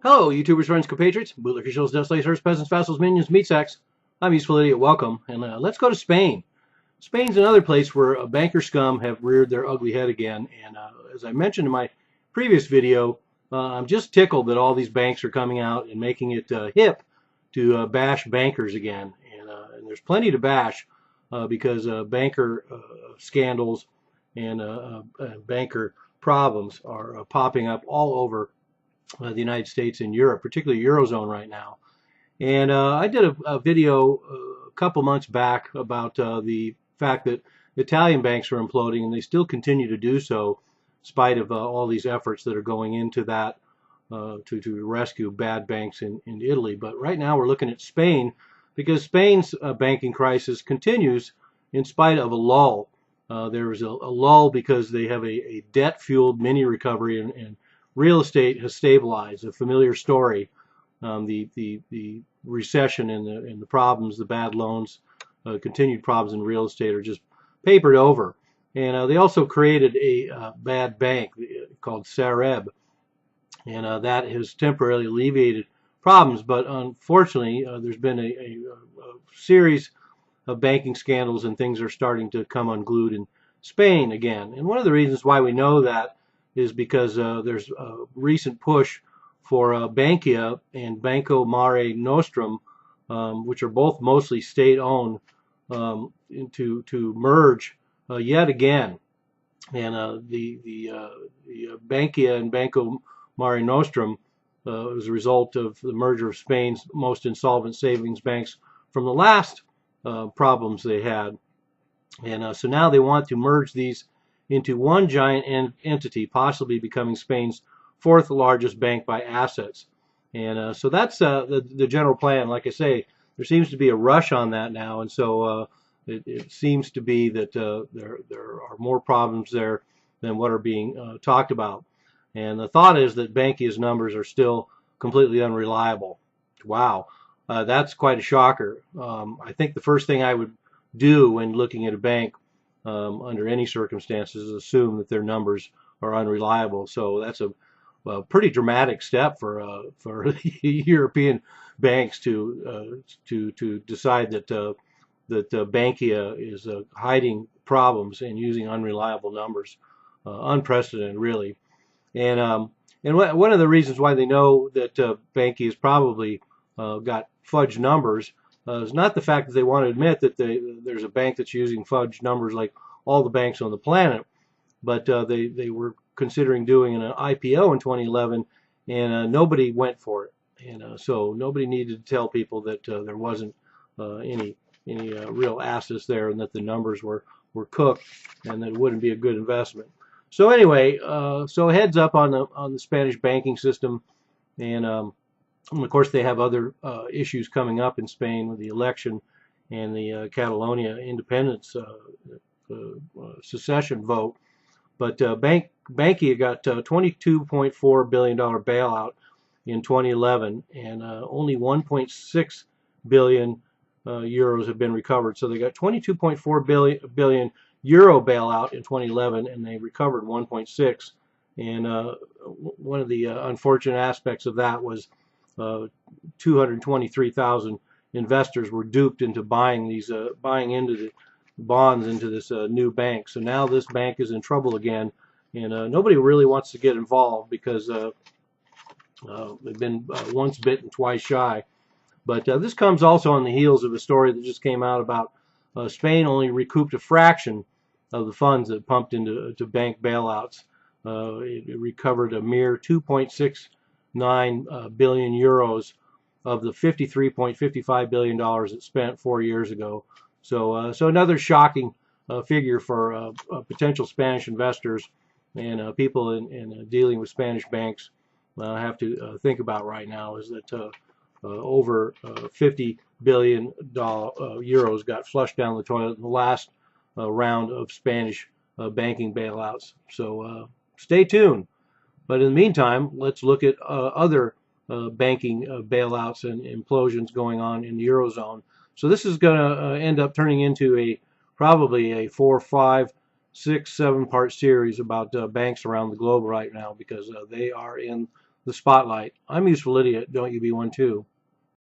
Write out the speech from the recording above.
Hello, YouTubers, friends, compatriots, bootlickers, shills, dust lasers, peasants, vassals, minions, meat sacks. I'm Useful Idiot. Welcome, and let's go to Spain. Spain's another place where banker scum have reared their ugly head again. And as I mentioned in my previous video, I'm just tickled that all these banks are coming out and making it hip to bash bankers again. And there's plenty to bash because banker scandals and banker problems are popping up all over the United States and Europe, particularly Eurozone right now. And I did a video a couple months back about the fact that Italian banks are imploding, and they still continue to do so, in spite of all these efforts that are going into that to rescue bad banks in Italy. But right now we're looking at Spain because Spain's banking crisis continues in spite of a lull. There is a lull because they have a debt-fueled mini recovery, and real estate has stabilized. A familiar story. The recession and the problems, the bad loans, continued problems in real estate are just papered over. And they also created a bad bank called Sareb, and that has temporarily alleviated problems. But unfortunately, there's been a series of banking scandals, and things are starting to come unglued in Spain again. And one of the reasons why we know that is because there's a recent push for Bankia and Banco Mare Nostrum, which are both mostly state-owned, to merge yet again. And the Bankia and Banco Mare Nostrum was a result of the merger of Spain's most insolvent savings banks from the last problems they had. And so now they want to merge these into one giant entity, possibly becoming Spain's fourth largest bank by assets. And so that's the general plan. Like I say, there seems to be a rush on that now, and so it seems to be that there are more problems there than what are being talked about. And the thought is that Bankia's numbers are still completely unreliable. Wow, that's quite a shocker. I think the first thing I would do when looking at a bank under any circumstances is assume that their numbers are unreliable. So that's a pretty dramatic step for European banks to decide that Bankia is hiding problems and using unreliable numbers. Unprecedented, really. And one of the reasons why they know that Bankia has probably got fudged numbers is not the fact that they want to admit that there's a bank that's using fudged numbers like all the banks on the planet, but they were considering doing an IPO in 2011, and nobody went for it. And so nobody needed to tell people that there wasn't any real assets there, and that the numbers were cooked, and that it wouldn't be a good investment. So anyway, so heads up on the Spanish banking system, and of course they have other issues coming up in Spain with the election and the Catalonia independence secession vote. But Bankia got $22.4 billion bailout in 2011, and only 1.6 billion euros have been recovered. So they got 22.4 billion euro bailout in 2011, and they recovered 1.6. And one of the unfortunate aspects of that was 223,000 investors were duped into buying into the bonds into this new bank. So now this bank is in trouble again, and nobody really wants to get involved because they've been once bitten, twice shy. But this comes also on the heels of a story that just came out about Spain only recouped a fraction of the funds that pumped into bank bailouts. It recovered a mere 2.69 billion euros of the $53.55 billion it spent 4 years ago. So another shocking figure for potential Spanish investors and people in dealing with Spanish banks have to think about right now, is that over 50 billion euros got flushed down the toilet in the last round of Spanish banking bailouts. So stay tuned. But in the meantime, let's look at other banking bailouts and implosions going on in the Eurozone. So this is going to end up turning into probably a 4, 5, 6, 7 part series about banks around the globe right now, because they are in the spotlight. I'm a useful idiot. Don't you be one too.